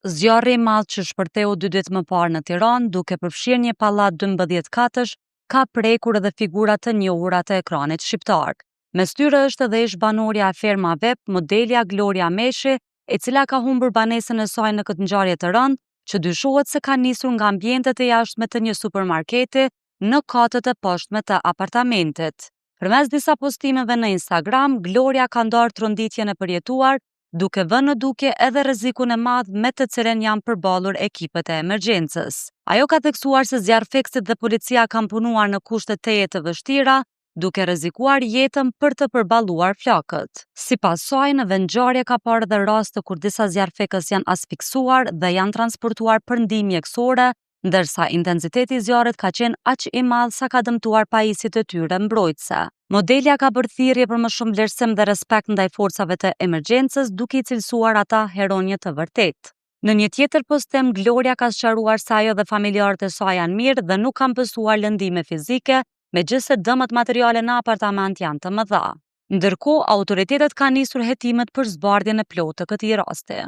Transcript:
Zjarri i madh që shpërtheu 2 ditë më parë në Tiranë, duke përfshirë një pallat 12 katësh, ka prekur edhe figura të njohura të ekranit shqiptar. Mes tyre është edhe ish-banorja e Ferma Vep, modelja Gloria Meshi, e cila ka humbur banesën e saj në këtë ngjarje të rëndë, që dyshohet se ka nisur nga ambientet e jashtme të një supermarketi në katët e poshtme të apartamentit. Përmes disa postimeve në Instagram, Gloria ka ndarë tronditjen e përjetuar, duke vënë në dukje edhe rrezikun e madh me të cilën janë përballur ekipet e emergjencës. Ajo ka theksuar se zjarrfeksit dhe policia kanë punuar në kushte teje të vështira, duke rrezikuar jetën për të përballuar flakët. Sipas saj, në vendngjarje ka parë edhe raste kur disa zjarrfekës janë asfiksuar dhe janë transportuar për ndihmë mjekësore, ndërsa intensiteti i zjarrit ka qenë aq i madh sa ka dëmtuar pajisjet e tyre mbrojtëse. Modelja ka bërë thirrje për më shumë vlerësim dhe respekt ndaj forcave të emergjencës, duke i cilësuar ata heronje të vërtetë. Në një tjetër postim, Gloria ka sqaruar se ajo dhe familjarët e saj janë mirë dhe nuk kanë pësuar lëndime fizike, megjithëse dëmët materiale në apartament janë të mëdha. Ndërkohë, autoritetet kanë nisur hetimet për zbardhjen e plotë të këtij rasti.